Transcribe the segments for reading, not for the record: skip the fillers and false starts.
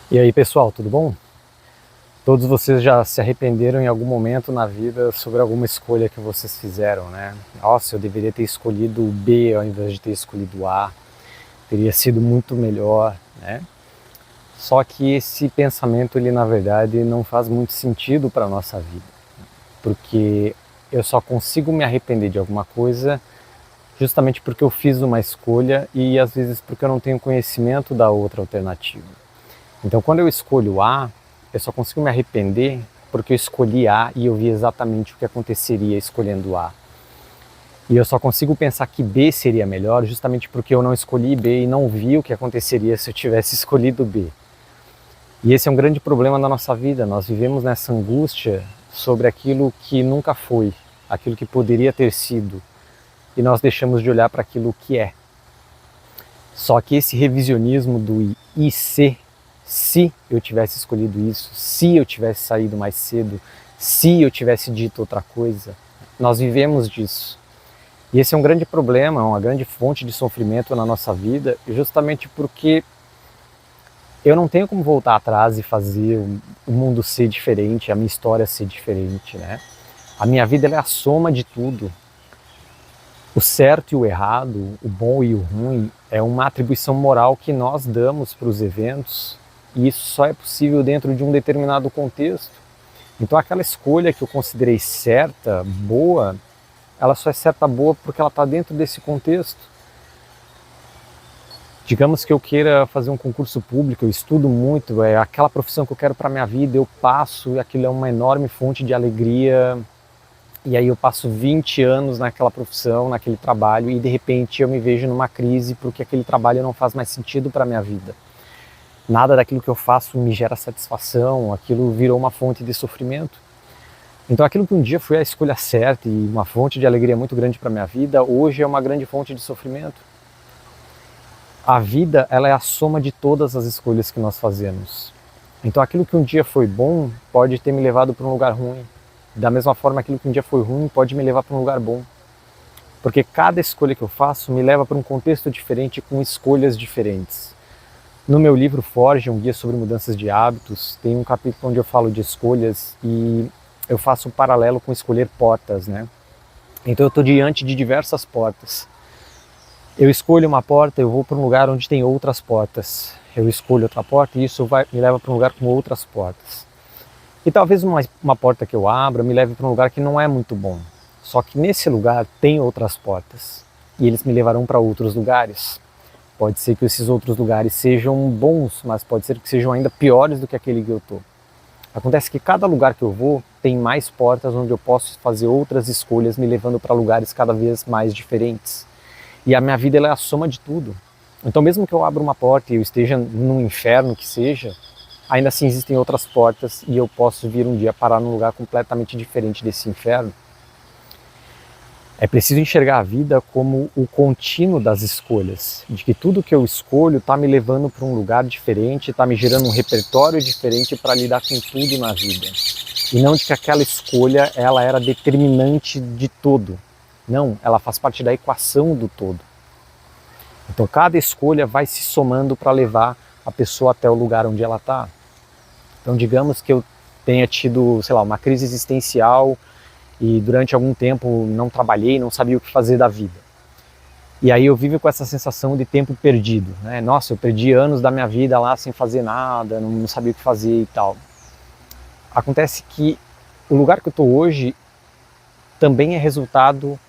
E aí, pessoal, tudo bom? Todos vocês já se arrependeram em algum momento na vida sobre alguma escolha que vocês fizeram, né? Nossa, eu deveria ter escolhido o B ao invés de ter escolhido o A. Teria sido muito melhor, né? Só que esse pensamento, ele na verdade não faz muito sentido para a nossa vida, porque eu só consigo me arrepender de alguma coisa justamente porque eu fiz uma escolha e às vezes porque eu não tenho conhecimento da outra alternativa. Então, quando eu escolho A, eu só consigo me arrepender porque eu escolhi A e eu vi exatamente o que aconteceria escolhendo A. E eu só consigo pensar que B seria melhor justamente porque eu não escolhi B e não vi o que aconteceria se eu tivesse escolhido B. E esse é um grande problema da nossa vida. Nós vivemos nessa angústia sobre aquilo que nunca foi, aquilo que poderia ter sido, e nós deixamos de olhar para aquilo que é. Só que esse revisionismo do se eu tivesse escolhido isso, se eu tivesse saído mais cedo, se eu tivesse dito outra coisa, nós vivemos disso. E esse é um grande problema, uma grande fonte de sofrimento na nossa vida, justamente porque eu não tenho como voltar atrás e fazer o mundo ser diferente, a minha história ser diferente, né? A minha vida é a soma de tudo. O certo e o errado, o bom e o ruim, é uma atribuição moral que nós damos para os eventos, e isso só é possível dentro de um determinado contexto. Então aquela escolha que eu considerei certa, boa, ela só é certa, boa porque ela está dentro desse contexto. Digamos que eu queira fazer um concurso público, eu estudo muito, é aquela profissão que eu quero para a minha vida, eu passo, e aquilo é uma enorme fonte de alegria. E aí eu passo 20 anos naquela profissão, naquele trabalho, e de repente eu me vejo numa crise porque aquele trabalho não faz mais sentido para a minha vida. Nada daquilo que eu faço me gera satisfação, aquilo virou uma fonte de sofrimento. Então aquilo que um dia foi a escolha certa e uma fonte de alegria muito grande para a minha vida, hoje é uma grande fonte de sofrimento. A vida, ela é a soma de todas as escolhas que nós fazemos. Então aquilo que um dia foi bom pode ter me levado para um lugar ruim. Da mesma forma, aquilo que um dia foi ruim pode me levar para um lugar bom. Porque cada escolha que eu faço me leva para um contexto diferente, com escolhas diferentes. No meu livro Forge, um guia sobre mudanças de hábitos, tem um capítulo onde eu falo de escolhas e eu faço um paralelo com escolher portas, né? Então eu estou diante de diversas portas. Eu escolho uma porta, eu vou para um lugar onde tem outras portas. Eu escolho outra porta e isso me leva para um lugar com outras portas. E talvez uma porta que eu abra me leve para um lugar que não é muito bom. Só que nesse lugar tem outras portas. E eles me levarão para outros lugares. Pode ser que esses outros lugares sejam bons, mas pode ser que sejam ainda piores do que aquele que eu estou. Acontece que cada lugar que eu vou tem mais portas onde eu posso fazer outras escolhas, me levando para lugares cada vez mais diferentes. E a minha vida, ela é a soma de tudo. Então mesmo que eu abra uma porta e eu esteja num inferno que seja, ainda assim existem outras portas e eu posso vir um dia parar num lugar completamente diferente desse inferno. É preciso enxergar a vida como o contínuo das escolhas, de que tudo que eu escolho está me levando para um lugar diferente, está me gerando um repertório diferente para lidar com tudo na vida. E não de que aquela escolha ela era determinante de todo. Não, ela faz parte da equação do todo. Então cada escolha vai se somando para levar a pessoa até o lugar onde ela está. Então digamos que eu tenha tido, sei lá, uma crise existencial e durante algum tempo não trabalhei, não sabia o que fazer da vida. E aí eu vivo com essa sensação de tempo perdido, né? Nossa, eu perdi anos da minha vida lá sem fazer nada, não sabia o que fazer e tal. Acontece que o lugar que eu estou hoje também é resultado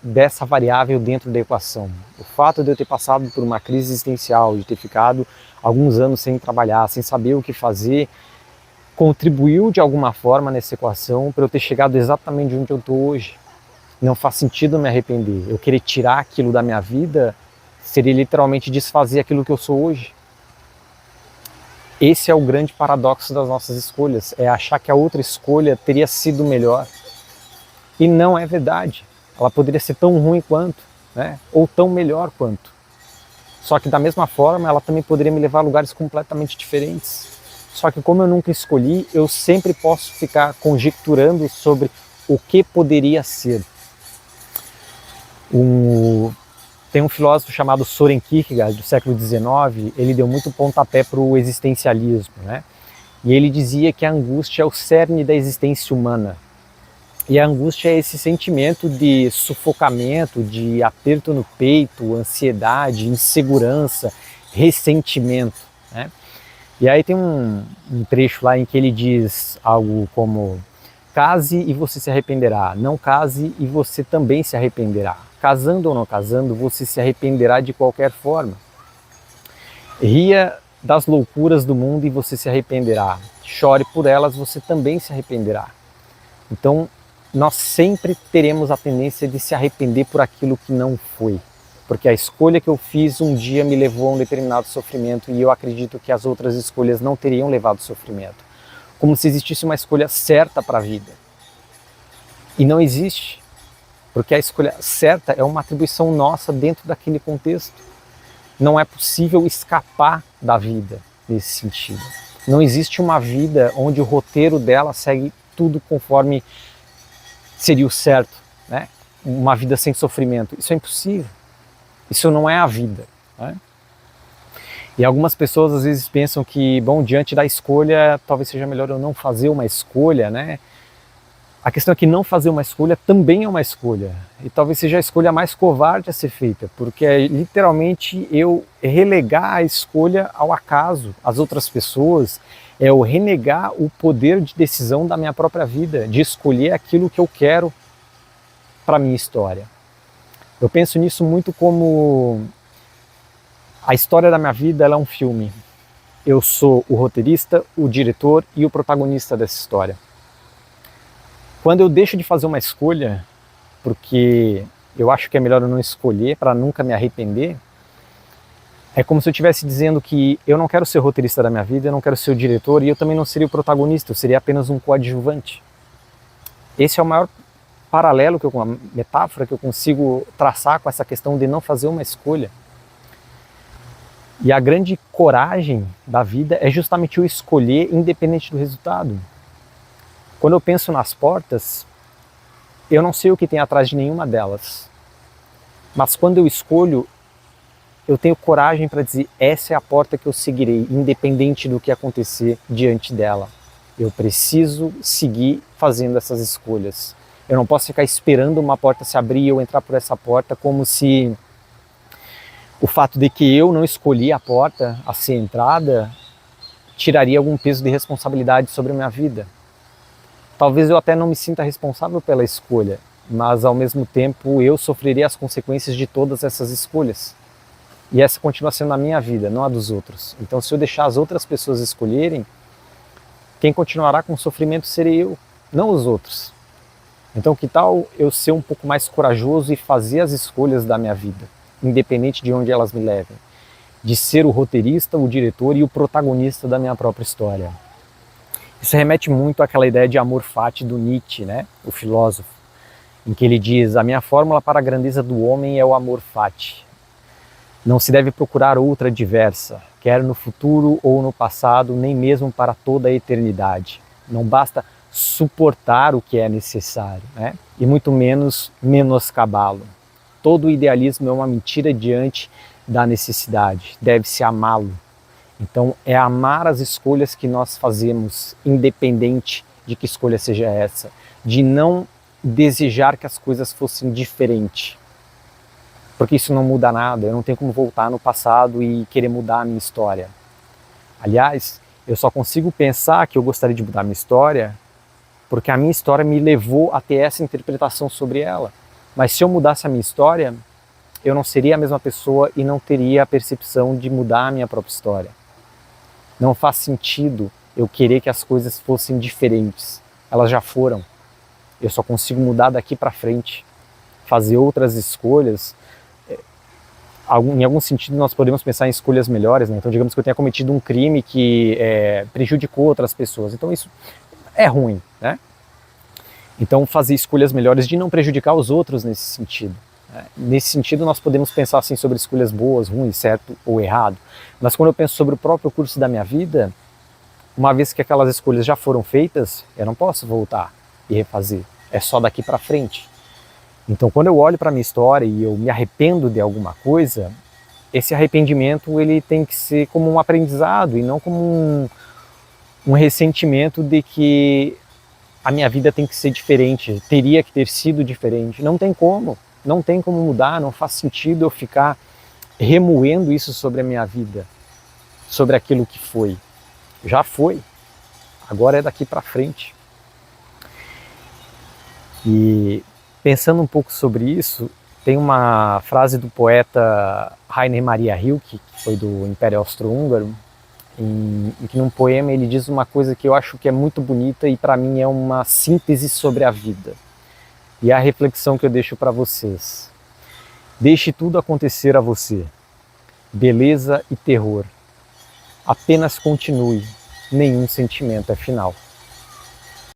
dessa variável dentro da equação. O fato de eu ter passado por uma crise existencial, de ter ficado alguns anos sem trabalhar, sem saber o que fazer, contribuiu de alguma forma nessa equação para eu ter chegado exatamente onde eu estou hoje. Não faz sentido me arrepender. Eu querer tirar aquilo da minha vida seria literalmente desfazer aquilo que eu sou hoje. Esse é o grande paradoxo das nossas escolhas, é achar que a outra escolha teria sido melhor. E não é verdade. Ela poderia ser tão ruim quanto, né? Ou tão melhor quanto. Só que da mesma forma, ela também poderia me levar a lugares completamente diferentes. Só que como eu nunca escolhi, eu sempre posso ficar conjecturando sobre o que poderia ser. Tem um filósofo chamado Soren Kierkegaard, do século XIX, ele deu muito pontapé para o existencialismo, né? E ele dizia que a angústia é o cerne da existência humana. E a angústia é esse sentimento de sufocamento, de aperto no peito, ansiedade, insegurança, ressentimento, né? E aí tem um trecho lá em que ele diz algo como: case e você se arrependerá, não case e você também se arrependerá. Casando ou não casando, você se arrependerá de qualquer forma. Ria das loucuras do mundo e você se arrependerá. Chore por elas, você também se arrependerá. Então, nós sempre teremos a tendência de se arrepender por aquilo que não foi. Porque a escolha que eu fiz um dia me levou a um determinado sofrimento e eu acredito que as outras escolhas não teriam levado sofrimento. Como se existisse uma escolha certa para a vida. E não existe. Porque a escolha certa é uma atribuição nossa dentro daquele contexto. Não é possível escapar da vida nesse sentido. Não existe uma vida onde o roteiro dela segue tudo conforme seria o certo, né? Uma vida sem sofrimento. Isso é impossível. Isso não é a vida, né? E algumas pessoas às vezes pensam que, bom, diante da escolha, talvez seja melhor eu não fazer uma escolha, né? A questão é que não fazer uma escolha também é uma escolha. E talvez seja a escolha mais covarde a ser feita, porque é literalmente eu relegar a escolha ao acaso, às outras pessoas, é eu renegar o poder de decisão da minha própria vida, de escolher aquilo que eu quero para a minha história. Eu penso nisso muito como a história da minha vida, ela é um filme. Eu sou o roteirista, o diretor e o protagonista dessa história. Quando eu deixo de fazer uma escolha, porque eu acho que é melhor eu não escolher para nunca me arrepender, é como se eu estivesse dizendo que eu não quero ser o roteirista da minha vida, eu não quero ser o diretor e eu também não seria o protagonista, eu seria apenas um coadjuvante. Esse é o maior paralelo, uma metáfora que eu consigo traçar com essa questão de não fazer uma escolha. E a grande coragem da vida é justamente o escolher independente do resultado. Quando eu penso nas portas, eu não sei o que tem atrás de nenhuma delas. Mas quando eu escolho, eu tenho coragem para dizer, essa é a porta que eu seguirei, independente do que acontecer diante dela. Eu preciso seguir fazendo essas escolhas. Eu não posso ficar esperando uma porta se abrir e eu entrar por essa porta como se o fato de que eu não escolhi a porta a ser entrada tiraria algum peso de responsabilidade sobre a minha vida. Talvez eu até não me sinta responsável pela escolha, mas ao mesmo tempo eu sofreria as consequências de todas essas escolhas. E essa continua sendo a minha vida, não a dos outros. Então se eu deixar as outras pessoas escolherem, quem continuará com o sofrimento serei eu, não os outros. Então que tal eu ser um pouco mais corajoso e fazer as escolhas da minha vida, independente de onde elas me levem. De ser o roteirista, o diretor e o protagonista da minha própria história. Isso remete muito àquela ideia de amor fati do Nietzsche, né? O filósofo, em que ele diz: a minha fórmula para a grandeza do homem é o amor fati. Não se deve procurar outra diversa, quer no futuro ou no passado, nem mesmo para toda a eternidade. Não basta suportar o que é necessário, né? E muito menos menoscabá-lo. Todo idealismo é uma mentira diante da necessidade, deve-se amá-lo. Então é amar as escolhas que nós fazemos, independente de que escolha seja essa, de não desejar que as coisas fossem diferentes, porque isso não muda nada, eu não tenho como voltar no passado e querer mudar a minha história. Aliás, eu só consigo pensar que eu gostaria de mudar a minha história porque a minha história me levou a ter essa interpretação sobre ela. Mas se eu mudasse a minha história, eu não seria a mesma pessoa e não teria a percepção de mudar a minha própria história. Não faz sentido eu querer que as coisas fossem diferentes. Elas já foram. Eu só consigo mudar daqui para frente, fazer outras escolhas. Em algum sentido nós podemos pensar em escolhas melhores, né? Então digamos que eu tenha cometido um crime que prejudicou outras pessoas. Então isso é ruim, né? Então fazer escolhas melhores de não prejudicar os outros nesse sentido. Nesse sentido nós podemos pensar assim sobre escolhas boas, ruins, certo ou errado. Mas quando eu penso sobre o próprio curso da minha vida, uma vez que aquelas escolhas já foram feitas, eu não posso voltar e refazer. É só daqui para frente. Então, quando eu olho para a minha história e eu me arrependo de alguma coisa, esse arrependimento ele tem que ser como um aprendizado e não como um ressentimento de que a minha vida tem que ser diferente, teria que ter sido diferente. Não tem como, não tem como mudar, não faz sentido eu ficar remoendo isso sobre a minha vida, sobre aquilo que foi. Já foi, agora é daqui para frente. E pensando um pouco sobre isso, tem uma frase do poeta Rainer Maria Rilke, que foi do Império Austro-Húngaro, em que num poema ele diz uma coisa que eu acho que é muito bonita e para mim é uma síntese sobre a vida. E é a reflexão que eu deixo para vocês. Deixe tudo acontecer a você, beleza e terror. Apenas continue, nenhum sentimento é final.